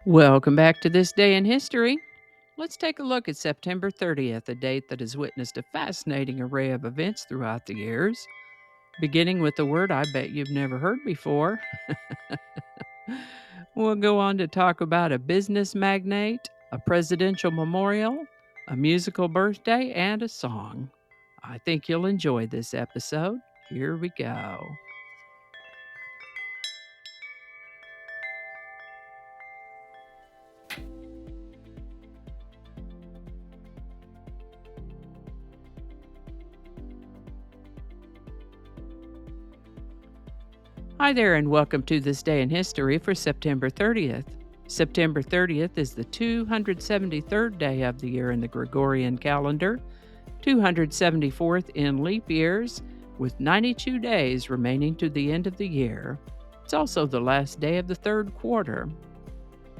Welcome back to This Day in History. Let's take a look at September 30th, a date that has witnessed a fascinating array of events throughout the years, beginning with a word I bet you've never heard before. We'll go on to talk about a business magnate, a presidential memorial, a musical birthday, and a song. I think you'll enjoy this episode. Here we go. Hi there, and welcome to This Day in History for September 30th. September 30th is the 273rd day of the year in the Gregorian calendar, 274th in leap years, with 92 days remaining to the end of the year. It's also the last day of the third quarter.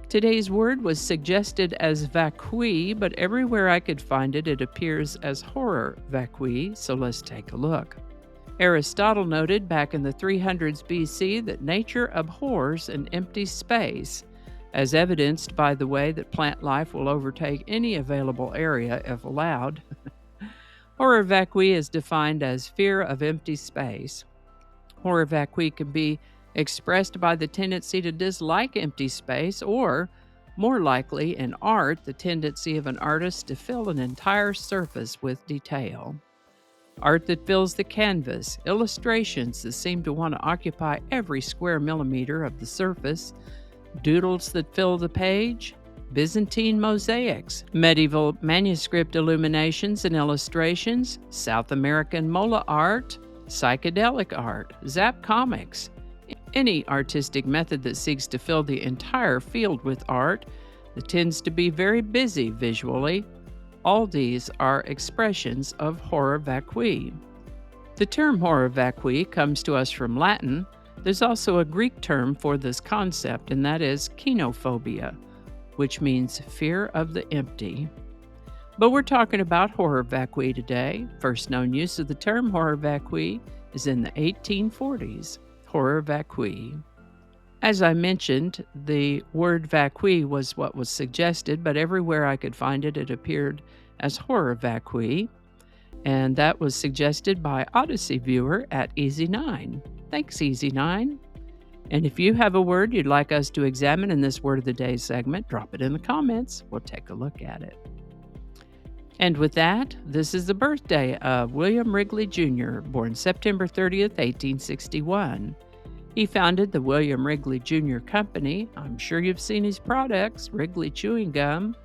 Today's word was suggested as Vacui, but everywhere I could find it, it appears as horror vacui, so let's take a look. Aristotle noted back in the 300s BC that nature abhors an empty space, as evidenced by the way that plant life will overtake any available area if allowed. Horror vacui is defined as fear of empty space. Horror vacui can be expressed by the tendency to dislike empty space, or, more likely in art, the tendency of an artist to fill an entire surface with detail. Art that fills the canvas, illustrations that seem to want to occupy every square millimeter of the surface, doodles that fill the page, Byzantine mosaics, medieval manuscript illuminations and illustrations, South American mola art, psychedelic art, zap comics. Any artistic method that seeks to fill the entire field with art that tends to be very busy visually. All these are expressions of horror vacui. The term horror vacui comes to us from Latin. There's also a Greek term for this concept, and that is kenophobia, which means fear of the empty. But we're talking about horror vacui today. First known use of the term horror vacui is in the 1840s. Horror vacui. As I mentioned, the word vacui was what was suggested, but everywhere I could find it, it appeared as horror vacui, and that was suggested by Odyssey viewer at Easy9. Thanks, Easy9. And if you have a word you'd like us to examine in this Word of the Day segment, drop it in the comments. We'll take a look at it. And with that, this is the birthday of William Wrigley Jr., born September 30th, 1861. He founded the William Wrigley Jr. Company. I'm sure you've seen his products, Wrigley Chewing Gum.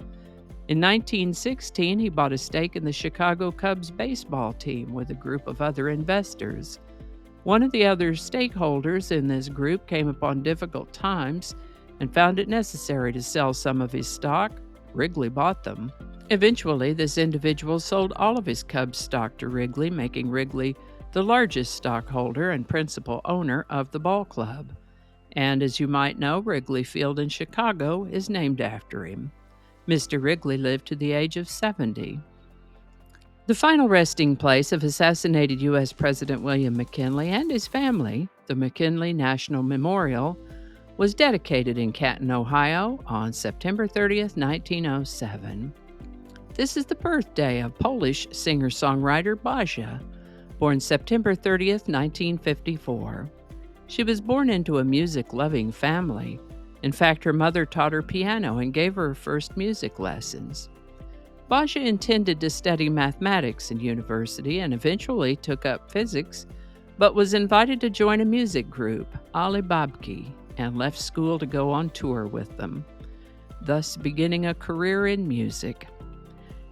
In 1916, he bought a stake in the Chicago Cubs baseball team with a group of other investors. One of the other stakeholders in this group came upon difficult times and found it necessary to sell some of his stock. Wrigley bought them. Eventually, this individual sold all of his Cubs stock to Wrigley, making Wrigley the largest stockholder and principal owner of the ball club. And as you might know, Wrigley Field in Chicago is named after him. Mr. Wrigley lived to the age of 70. The final resting place of assassinated U.S. President William McKinley and his family, the McKinley National Memorial, was dedicated in Canton, Ohio on September 30th, 1907. This is the birthday of Polish singer-songwriter Basia, born September 30th, 1954. She was born into a music-loving family. In fact, her mother taught her piano and gave her first music lessons. Basia intended to study mathematics in university and eventually took up physics, but was invited to join a music group, Ali Babki, and left school to go on tour with them, thus beginning a career in music.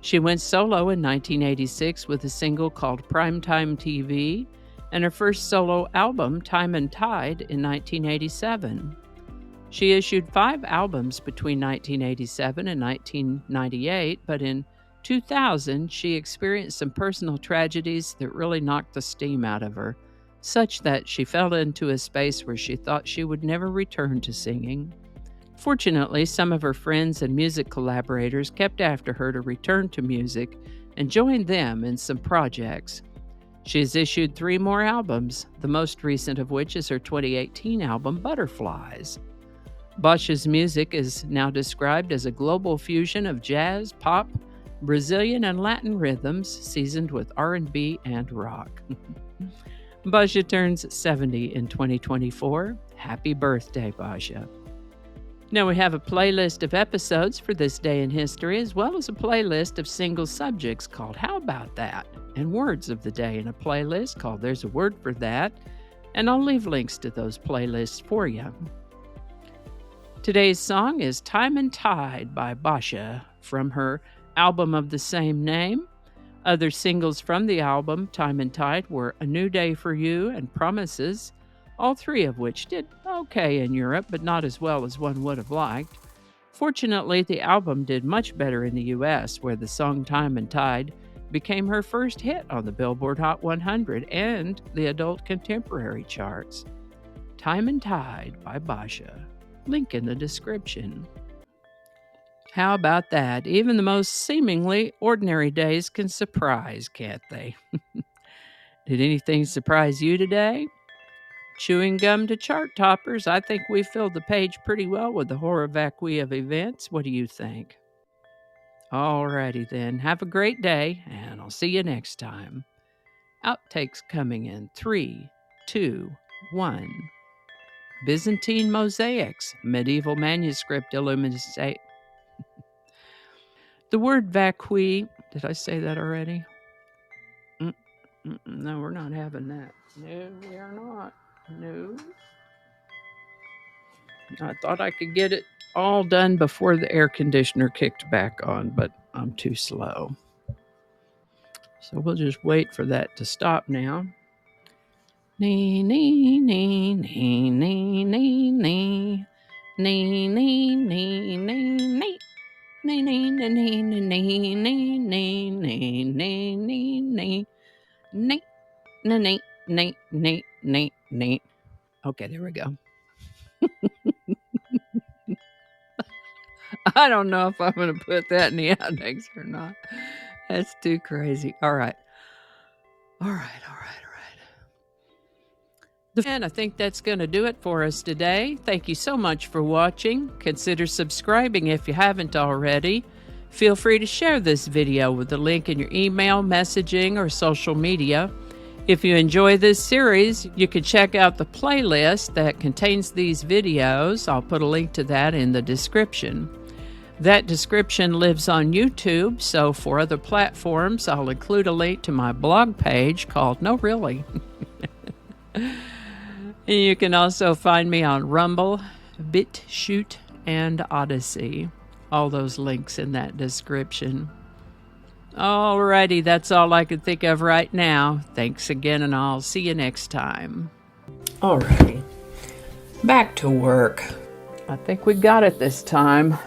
She went solo in 1986 with a single called Primetime TV and her first solo album, Time and Tide, in 1987. She issued 5 albums between 1987 and 1998, but in 2000 she experienced some personal tragedies that really knocked the steam out of her, such that she fell into a space where she thought she would never return to singing. Fortunately, some of her friends and music collaborators kept after her to return to music and joined them in some projects. She has issued 3 more albums, the most recent of which is her 2018 album, Butterflies. Basia's music is now described as a global fusion of jazz, pop, Brazilian, and Latin rhythms seasoned with R&B and rock. Basia turns 70 in 2024. Happy birthday, Basia. Now we have a playlist of episodes for this day in history, as well as a playlist of single subjects called How About That? And words of the day in a playlist called There's a Word for That, and I'll leave links to those playlists for you. Today's song is Time and Tide by Basia from her album of the same name. Other singles from the album, Time and Tide, were A New Day for You and Promises, all three of which did okay in Europe, but not as well as one would have liked. Fortunately, the album did much better in the US, where the song Time and Tide became her first hit on the Billboard Hot 100 and the adult contemporary charts. Time and Tide by Basia. Link in the description. How about that? Even the most seemingly ordinary days can surprise, can't they? Did anything surprise you today? Chewing gum to chart toppers. I think we filled the page pretty well with the horror vacui of events. What do you think? Alrighty then. Have a great day, and I'll see you next time. Outtakes coming in 3, 2, 1. Byzantine mosaics, medieval manuscript illumination. The word vacui, did I say that already? No, we're not having that. No, we are not. No. I thought I could get it all done before the air conditioner kicked back on, but I'm too slow. So we'll just wait for that to stop now. Nee, nee, nee, nee, nee, nee, nee. Nee, nee, nee, nee, nee. Nee, nee, nee, nee, nee, nee, nee, nee, nee, nee, nee. Nee, nee, nee, nee, nee, nee. Okay, there we go. I don't know if I'm going to put that in the outtakes or not. That's too crazy. All right. And I think that's going to do it for us today. Thank you so much for watching. Consider subscribing if you haven't already. Feel free to share this video with the link in your email, messaging, or social media. If you enjoy this series, you can check out the playlist that contains these videos. I'll put a link to that in the description. That description lives on YouTube, so for other platforms, I'll include a link to my blog page called No Really. You can also find me on Rumble, BitChute, and Odyssey. All those links in that description. Alrighty, that's all I can think of right now. Thanks again, and I'll see you next time. Alrighty, back to work. I think we got it this time.